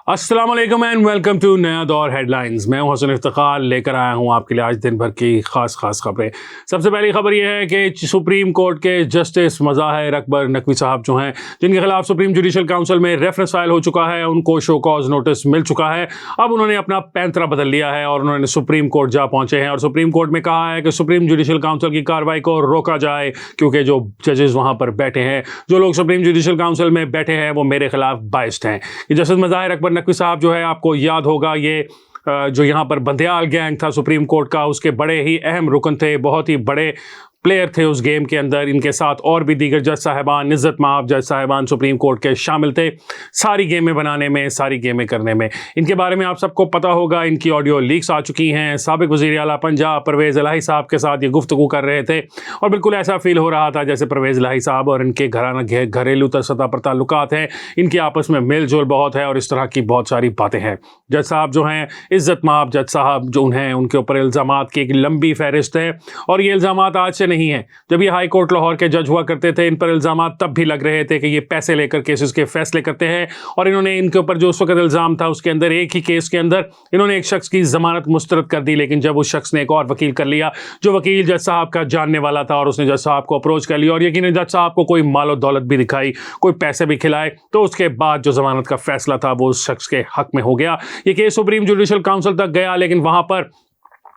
अस्सलाम वालेकुम and welcome to नया दौर हेडलाइंस। मैं हूं हसन इफ्तिखार, लेकर आया हूं आपके लिए आज दिन भर की खास खबरें। सबसे पहली खबर यह है कि सुप्रीम कोर्ट के जस्टिस मज़ाहिर अकबर नकवी साहब जो हैं, जिनके खिलाफ सुप्रीम जुडिशल काउंसिल में रेफरेंस फाइल हो चुका है, उनको शो कॉज नोटिस मिल चुका है। अब उन्होंने अपना पैंतरा बदल लिया है और उन्होंने सुप्रीम कोर्ट जा पहुंचे हैं और सुप्रीम कोर्ट में कहा है कि सुप्रीम जुडिशल काउंसिल की कार्रवाई को रोका जाए, क्योंकि जो जजेस वहां पर बैठे हैं, जो लोग सुप्रीम जुडिशल काउंसिल में बैठे हैं, वो मेरे खिलाफ बाइस्ड हैं। जस्टिस मज़ाहिर अकबर नकवी साहब जो है, आपको याद होगा, ये जो यहाँ पर बंदयाल गैंग था सुप्रीम कोर्ट का, उसके बड़े ही अहम रुकन थे, बहुत ही बड़े प्लेयर थे उस गेम के अंदर। इनके साथ और भी दीगर जज साहिबान, इज़्ज़त माब जज साहिबान सुप्रीम कोर्ट के शामिल थे सारी गेमें बनाने में, सारी गेमें करने में। इनके बारे में आप सबको पता होगा, इनकी ऑडियो लीक्स आ चुकी हैं। साबिक वज़ीर आला पंजाब परवेज़ इलाही साहब के साथ ये गुफ्तगू कर रहे थे और बिल्कुल ऐसा फील हो रहा था जैसे परवेज़ इलाही साहब और इनके घरेलू सतह पर ताल्लुकात हैं, इनके आपस में मेल जोल बहुत है और इस तरह की बहुत सारी बातें हैं। जज साहब जो हैं, इज़्ज़त माब जज साहब जो हैं, उनके ऊपर इल्ज़ामात की एक लंबी फहरिस्त है और ये इल्ज़ामात आज से नहीं है। जब ये हाई कोर्ट लाहौर के जज हुआ करते थे, इन पर इल्ज़ामात तब भी लग रहे थे कि ये पैसे लेकर केसेस के फैसले करते हैं और इन्होंने इनके ऊपर जो उस वक्त इल्ज़ाम था, उसके अंदर एक ही केस के अंदर इन्होंने एक शख्स की ज़मानत मुस्तरद कर दी, लेकिन जब उस शख्स ने एक और वकील कर लिया जो वकील जज साहब का जानने वाला था और उसने जज साहब को अप्रोच कर लिया और यकीनन जज साहब को कोई मालो दौलत भी दिखाई, कोई पैसे भी खिलाए, तो उसके बाद जो ज़मानत का फैसला था वो उस शख्स के हक में हो गया। ये केस सुप्रीम जुडिशल काउंसिल तक गया, लेकिन वहाँ पर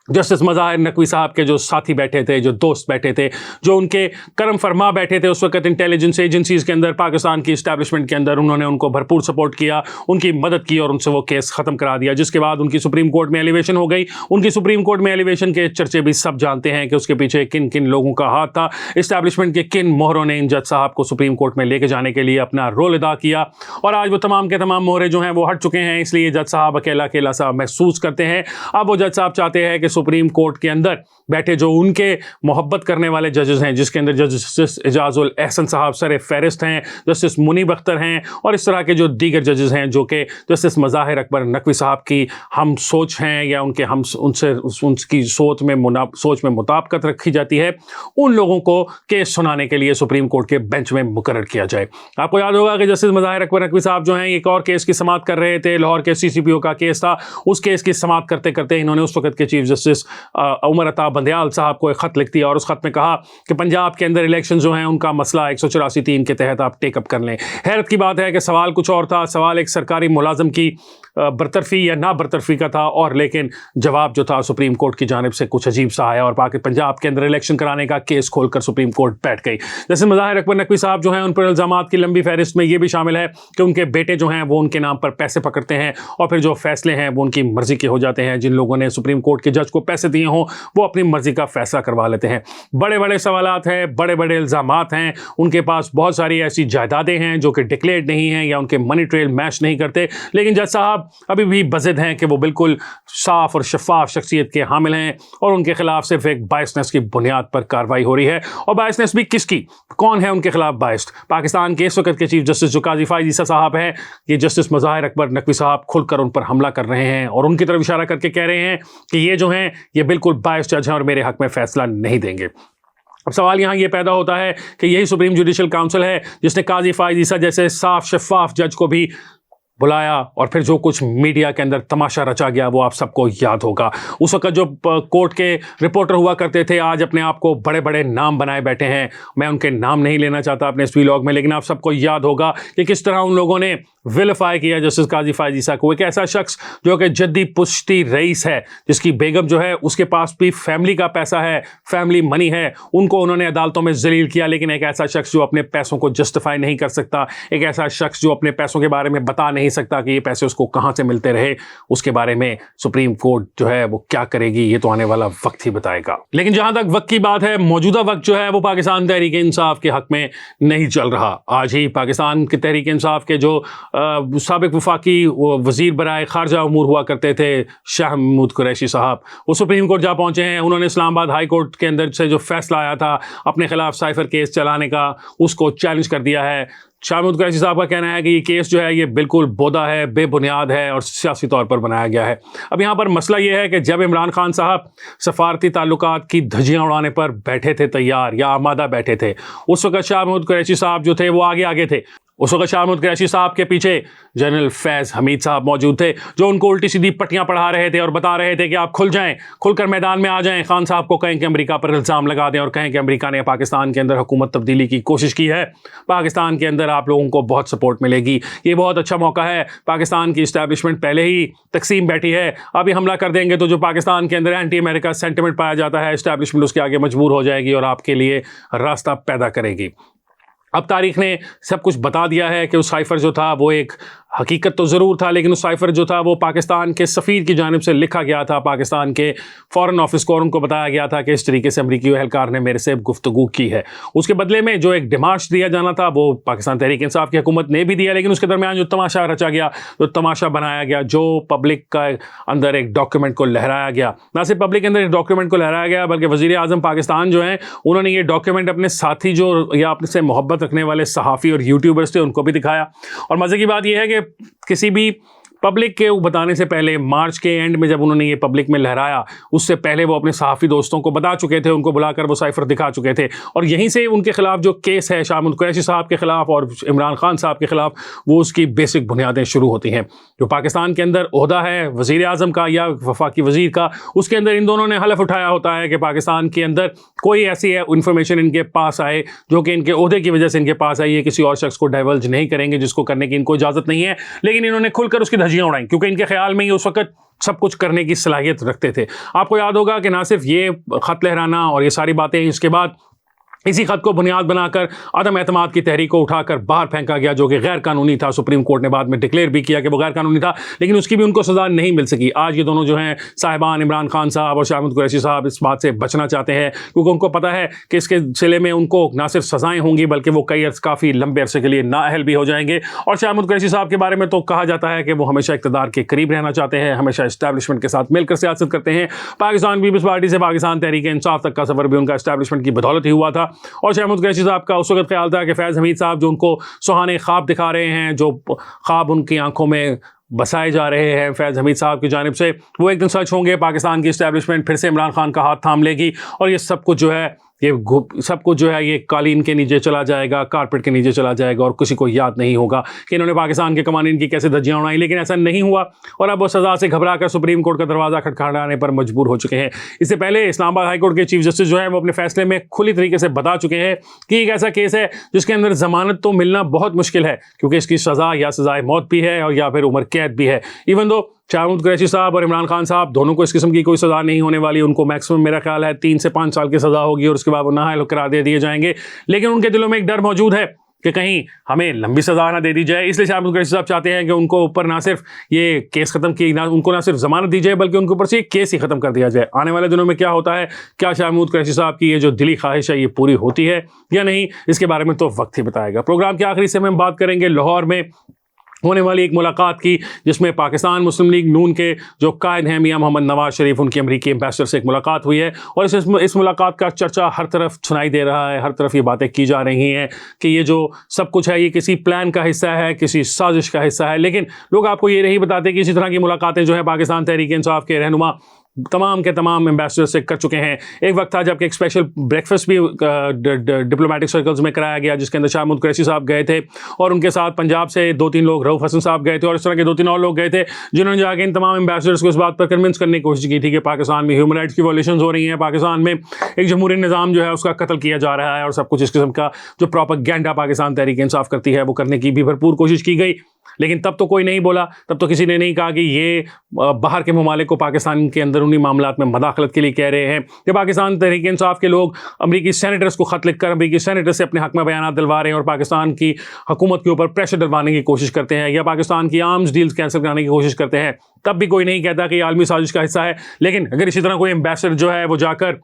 जस्टिस मज़ाहिर नकवी साहब के जो साथी बैठे थे, जो दोस्त बैठे थे, जो उनके करम फरमा बैठे थे उस वक्त इंटेलिजेंस एजेंसीज़ के अंदर, पाकिस्तान की इस्टेब्लिशमेंट के अंदर, उन्होंने उनको भरपूर सपोर्ट किया, उनकी मदद की और उनसे वो केस ख़त्म करा दिया। जिसके बाद उनकी सुप्रीम कोर्ट में एलिवेशन हो गई। उनकी सुप्रीम कोर्ट में एलिवेशन के चर्चे भी सब जानते हैं कि उसके पीछे किन किन लोगों का हाथ था, इस्टेब्लिशमेंट के किन मोहरों ने इन जज साहब को सुप्रीम कोर्ट में लेके जाने के लिए अपना रोल अदा किया। और आज वो तमाम के तमाम मोहरे जो हैं वो हट चुके हैं, इसलिए जज साहब अकेला अकेला सा महसूस करते हैं। अब वो जज साहब चाहते हैं कि सुप्रीम कोर्ट के अंदर बैठे जो उनके मोहब्बत करने वाले जजेस हैं, जिसके अंदर जस्टिस एजाजुल एहसन साहब सर फहरिस्त हैं, जस्टिस मुनीब अख्तर हैं और इस तरह के जो दीगर जजेस हैं जो कि जस्टिस मज़ाहिर अकबर नकवी साहब की हम सोच हैं या उनके हम उनसे उनकी सोच में मुताबिकत रखी जाती है, उन लोगों को केस सुनाने के लिए सुप्रीम कोर्ट के बेंच में मुकर्रर किया जाए। आपको याद होगा कि जस्टिस मज़ाहिर अकबर नकवी साहब जो हैं एक और केस की समाअत कर रहे थे, लाहौर के CCPO का केस था। उस केस की समाअत करते करते इन्होंने उस वक्त के चीफ जस्टिस उमर अता बंदयाल साहब को एक खत लिख दिया और उस खत में कहा कि पंजाब के अंदर इलेक्शन जो हैं उनका मसला 184(3) के तहत आप टेकअप कर लें। हैरत की बात है कि सवाल कुछ और था, सवाल एक सरकारी मुलाजिम की बरतरफी या ना बरतरफी का था, और लेकिन जवाब जो था सुप्रीम कोर्ट की जानिब से कुछ अजीब सा आया और बाकी पंजाब के अंदर इलेक्शन कराने का केस खोलकर सुप्रीम कोर्ट बैठ गई। जैसे मज़ाहिर अकबर नकवी साहब जो हैं, उन पर इल्ज़ामात की लंबी फहरिस्त में ये भी शामिल है कि उनके बेटे जो हैं वो उनके नाम पर पैसे पकड़ते हैं और फिर जो फैसले हैं वो उनकी मर्जी के हो जाते हैं। जिन लोगों ने सुप्रीम कोर्ट के जज को पैसे दिए हों वो अपनी मर्जी का फैसला करवा लेते हैं। बड़े बड़े सवालात हैं, बड़े बड़े इल्ज़ामात हैं। उनके पास बहुत सारी ऐसी जायदादें हैं जो कि डिक्लेयर्ड नहीं हैं या उनके मनी ट्रेल मैच नहीं करते, लेकिन जज साहब अभी भी बज़िद हैं कि वो बिल्कुल साफ और शफाफ शख्सियत के हामिल हैं और उनके खिलाफ सिर्फ एक बायसनेस की बुनियाद पर कार्रवाई हो रही है। और बायसनेस भी किसकी, कौन है उनके खिलाफ बायस्ड? पाकिस्तान के इस वक्त के चीफ जस्टिस जो काजी फ़ाइज़ ईसा साहब हैं, ये जस्टिस मज़ाहिर अकबर नकवी साहब खुलकर उन पर हमला कर रहे हैं और उनकी तरफ इशारा करके कह रहे हैं कि ये जो हैं ये बिल्कुल बायस्ड जज हैं और मेरे हक में फैसला नहीं देंगे। अब सवाल यहाँ ये पैदा होता है कि यही सुप्रीम जुडिशल काउंसिल है जिसने काजी फ़ाइज़ ईसा जैसे साफ शफाफ जज को भी बुलाया और फिर जो कुछ मीडिया के अंदर तमाशा रचा गया वो आप सबको याद होगा। उस वक्त जो कोर्ट के रिपोर्टर हुआ करते थे, आज अपने आप को बड़े बड़े नाम बनाए बैठे हैं। मैं उनके नाम नहीं लेना चाहता अपने इस व्लॉग में, लेकिन आप सबको याद होगा कि किस तरह उन लोगों ने विलिफाई किया जस्टिस काजी फ़ाइज़ ईसा को। एक ऐसा शख्स जो कि जद्दी पुश्ती रईस है, जिसकी बेगम जो है उसके पास भी फैमिली का पैसा है, फैमिली मनी है, उनको उन्होंने अदालतों में जलील किया। लेकिन एक ऐसा शख्स जो अपने पैसों को जस्टिफाई नहीं कर सकता, एक ऐसा शख्स जो अपने पैसों के बारे में बता नहीं सकता कि ये पैसे उसको कहाँ से मिलते रहे, उसके बारे में सुप्रीम कोर्ट जो है वो क्या करेगी ये तो आने वाला वक्त ही बताएगा। लेकिन जहाँ तक वक्त की बात है, मौजूदा वक्त जो है वो पाकिस्तान तहरीक इंसाफ के हक में नहीं चल रहा। आज ही पाकिस्तान के तहरीक इंसाफ के जो साबिक वफाकी वज़ीर बराए ख़ारजा उमूर हुआ करते थे शाह महमूद कुरैशी साहब, वो सुप्रीम कोर्ट जा पहुँचे हैं। उन्होंने इस्लामाबाद हाई कोर्ट के अंदर से जो फैसला आया था अपने खिलाफ साइफर केस चलाने का, उसको चैलेंज कर दिया है। शाह महमूद कुरैशी साहब का कहना है कि ये केस जो है ये बिल्कुल बोदा है, बेबुनियाद है और सियासी तौर पर बनाया गया है। अब यहाँ पर मसला ये है कि जब इमरान खान साहब सफारती ताल्लुकात की धज्जियाँ उड़ाने पर बैठे थे तैयार या आमादा बैठे थे, उस वक्त शाह महमूद कुरैशी साहब जो थे वो आगे आगे थे उस वक्त शाह महमूद कुरैशी साहब के पीछे जनरल फैज़ हमीद साहब मौजूद थे, जो उनको उल्टी सीधी पट्टियां पढ़ा रहे थे और बता रहे थे कि आप खुल जाएं, खुलकर मैदान में आ जाएं। खान साहब को कहें कि अमेरिका पर इल्ज़ाम लगा दें और कहें कि अमेरिका ने पाकिस्तान के अंदर हुकूमत तब्दीली की कोशिश की है, पाकिस्तान के अंदर आप लोगों को बहुत सपोर्ट मिलेगी, ये बहुत अच्छा मौका है, पाकिस्तान की इस्टेब्लिशमेंट पहले ही तकसीम बैठी है, अभी हमला कर देंगे तो जो पाकिस्तान के अंदर एंटी अमेरिका सेंटिमेंट पाया जाता है, इस्टेब्लिशमेंट उसके आगे मजबूर हो जाएगी और आपके लिए रास्ता पैदा करेगी। अब तारीख ने सब कुछ बता दिया है कि उस साइफर जो था वो एक हकीकत तो ज़रूर था, लेकिन उस साइफर जो था वो पाकिस्तान के सफ़ीर की जानिब से लिखा गया था, पाकिस्तान के फ़ॉरेन ऑफिस को, और उनको बताया गया था कि इस तरीके से अमरीकी एहलकार ने मेरे से गुफ्तगू की है। उसके बदले में जो एक डिमार्च दिया जाना था वो पाकिस्तान तहरीक इंसाफ की हुकूमत ने भी दिया, लेकिन उसके दरमियान जो तमाशा रचा गया, जो तमाशा बनाया गया, जो पब्लिक का अंदर एक डॉक्यूमेंट को लहराया गया, ना सिर्फ पब्लिक के अंदर एक डॉक्यूमेंट को लहराया गया बल्कि वज़ीर आज़म पाकिस्तान जो हैं उन्होंने ये डॉक्यूमेंट अपने साथी जो या अपने से मोहब्बत रखने वाले सहाफ़ी और यूट्यूबर्स थे उनको भी दिखाया। और मज़े की बात यह है कि किसी भी पब्लिक के बताने से पहले, मार्च के एंड में जब उन्होंने ये पब्लिक में लहराया, उससे पहले वो अपने सहाफ़ी दोस्तों को बता चुके थे, उनको बुलाकर वो साइफर दिखा चुके थे, और यहीं से उनके खिलाफ जो केस है शाह महमूद कुरैशी साहब के खिलाफ और इमरान खान साहब के खिलाफ, वो उसकी बेसिक बुनियादें शुरू होती हैं। जो पाकिस्तान के अंदर ओहदा है वज़ीर आज़म का या वफाकी वज़ीर का, उसके अंदर इन दोनों ने हलफ उठाया होता है कि पाकिस्तान के अंदर कोई ऐसी इन्फॉर्मेशन इनके पास आए जो कि इनके ओहदे की वजह से इनके पास आई है, किसी और शख्स को डाइवर्ज नहीं करेंगे, जिसको करने की इनको इजाज़त नहीं है। लेकिन इन्होंने खुलकर उसकी धज्जियां उड़ाई, क्योंकि इनके ख्याल में ही उस वक्त सब कुछ करने की सलाहियत रखते थे। आपको याद होगा कि ना सिर्फ ये खत लहराना और ये सारी बातें, इसके बाद इसी खत को बुनियाद बनाकर अदम एतमाद की तहरीक को उठाकर बाहर फेंका गया, जो कि गैर कानूनी था। सुप्रीम कोर्ट ने बाद में डिक्लेयर भी किया कि वो गैर कानूनी था, लेकिन उसकी भी उनको सज़ा नहीं मिल सकी। आज ये दोनों जो हैं साहिबान, इमरान खान साहब और शाह महमूद कुरैशी साहब, इस बात से बचना चाहते हैं, क्योंकि उनको पता है कि इसके सिले में उनको ना सिर्फ सज़ाएँ होंगी बल्कि वो काफ़ी लंबे अरसे के लिए नाअहल भी हो जाएंगे। और शाह महमूद कुरैशी साहब के बारे में तो कहा जाता है कि वो हमेशा इक़्तिदार के करीब रहना चाहते हैं, हमेशा इस्टेब्लिशमेंट के साथ मिलकर सियासत करते हैं। पाकिस्तान पीपल्स पार्टी से पाकिस्तान तहरीक इंसाफ तक का सफ़र भी उनका इस्टेब्लिशमेंट की बदौलत ही हुआ था। और शाह महमूद साहब का उस वक्त ख्याल था कि फैज़ हमीद साहब जो उनको सुहाने ख्वाब दिखा रहे हैं, जो ख्वाब उनकी आंखों में बसाए जा रहे हैं फैज़ हमीद साहब की जानिब से, वो एक दिन सच होंगे। पाकिस्तान की इस्टेब्लिशमेंट फिर से इमरान खान का हाथ थाम लेगी और ये सब कुछ जो है सब कुछ जो है ये कालीन के नीचे चला जाएगा, कारपेट के नीचे चला जाएगा, और किसी को याद नहीं होगा कि इन्होंने पाकिस्तान के कवानीन की कैसे धज्जियां उड़ाई। लेकिन ऐसा नहीं हुआ और अब वो सज़ा से घबराकर सुप्रीम कोर्ट का दरवाज़ा खटखटाने पर मजबूर हो चुके हैं। इससे पहले इस्लामाबाद हाई कोर्ट के चीफ जस्टिस जो है वो अपने फैसले में खुली तरीके से बता चुके हैं कि एक ऐसा केस है जिसके अंदर ज़मानत तो मिलना बहुत मुश्किल है, क्योंकि इसकी सज़ा या सज़ाए मौत भी है और या फिर उम्र कैद भी है। इवन दो शाह महमूद कुरैशी साहब और इमरान खान साहब दोनों को इस किस्म की कोई सज़ा नहीं होने वाली, उनको मैक्सिमम मेरा ख्याल है 3 से 5 साल की सज़ा होगी और उसके बाद वो नाअहल करार दे दिए जाएंगे। लेकिन उनके दिलों में एक डर मौजूद है कि कहीं हमें लंबी सज़ा ना दे दी जाए, इसलिए शाह महमूद कुरैशी साहब चाहते हैं कि उनको ऊपर ना सिर्फ ये केस ख़त्म की, उनको ना सिर्फ ज़मानत दी जाए बल्कि उनके ऊपर से ये केस ही ख़त्म कर दिया जाए। आने वाले दिनों में क्या होता है, क्या शाह महमूद कुरैशी साहब की ये जो दिली ख्वाहिश है ये पूरी होती है या नहीं, इसके बारे में तो वक्त ही बताएगा। प्रोग्राम के आखिरी से हम बात करेंगे लाहौर में होने वाली एक मुलाकात की, जिसमें पाकिस्तान मुस्लिम लीग नून के जो कायद हैं मियां मोहम्मद नवाज शरीफ, उनकी अमरीकी एम्बेसडर से एक मुलाकात हुई है और इस मुलाकात का चर्चा हर तरफ सुनाई दे रहा है, हर तरफ ये बातें की जा रही हैं कि ये जो सब कुछ है ये किसी प्लान का हिस्सा है, किसी साजिश का हिस्सा है। लेकिन लोग आपको ये नहीं बताते कि इसी तरह की मुलाकातें जो है पाकिस्तान तहरीक इंसाफ के रहनुमा तमाम के तमाम एम्बेसडर से कर चुके हैं। एक वक्त था जबकि एक स्पेशल ब्रेकफास्ट भी डिप्लोमेटिक सर्कल्स में कराया गया, जिसके अंदर शाह महमूद कुरैशी साहब गए थे और उनके साथ पंजाब से 2-3 लोग, रऊफ हसन साहब गए थे और इस तरह के 2-3 और लोग गए थे, जिन्होंने जाके इन तमाम एम्बेसडर्स को इस बात पर कन्विंस करने की कोशिश की थी कि पाकिस्तान में ह्यूमन राइट्स की वॉयलेशंस हो रही हैं, पाकिस्तान में एक जमहूरी निज़ाम जो है उसका कत्ल किया जा रहा है और सब कुछ इस किस्म का जो प्रोपेगेंडा पाकिस्तान तहरीक इंसाफ करती है वो करने की भी भरपूर कोशिश की गई। लेकिन तब तो कोई नहीं बोला, तब तो किसी ने नहीं कहा कि ये बाहर के ममालिक को पाकिस्तान के अंदर उन्हीं मामलात में मदाखलत के लिए कह रहे हैं कि पाकिस्तान तहरीक इंसाफ के लोग अमरीकी सेनेटर्स को ख़त लिखकर अमरीकी सेनेटर से अपने हक़ में बयान दिलवा रहे हैं और पाकिस्तान की हुकूमत के ऊपर प्रेशर डलवाने की कोशिश करते हैं या पाकिस्तान की आर्म्स डील्स कैंसिल कराने की कोशिश करते हैं, तब भी कोई नहीं कहता कि ये आलमी साजिश का हिस्सा है। लेकिन अगर इसी तरह कोई एम्बेसडर जो है वो जाकर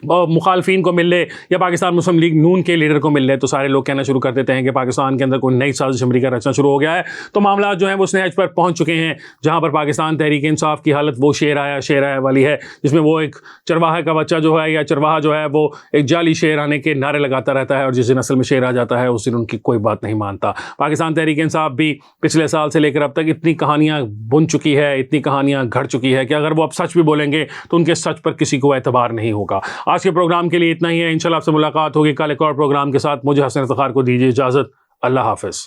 मुखालफिन को मिल ले या पाकिस्तान मुस्लिम लीग नून के लीडर को मिल ले तो सारे लोग कहना शुरू कर देते हैं कि पाकिस्तान के अंदर कोई नई साजिश अमरीका रचना शुरू हो गया है। तो मामला जो है वो स्नेहज पर पहुंच चुके हैं, जहां पर पाकिस्तान तहरीक इंसाफ की हालत वो शेर आया वाली है, जिसमें वो एक चरवाहे का बच्चा जो है या चरवाहा जो है वो एक जाली शेर आने के नारे लगाता रहता है और जिस दिन असल में शेर आ जाता है उस दिन उनकी कोई बात नहीं मानता। पाकिस्तान तहरीक इंसाफ भी पिछले साल से लेकर अब तक इतनी कहानियाँ बुन चुकी है, इतनी कहानियाँ घड़ चुकी है कि अगर वो अब सच भी बोलेंगे तो उनके सच पर किसी को एतबार नहीं होगा। आज के प्रोग्राम के लिए इतना ही है, इंशाल्लाह आपसे मुलाकात होगी कल एक और प्रोग्राम के साथ। मुझे हसन इफ्तिखार को दीजिए इजाज़त। अल्लाह हाफिज़।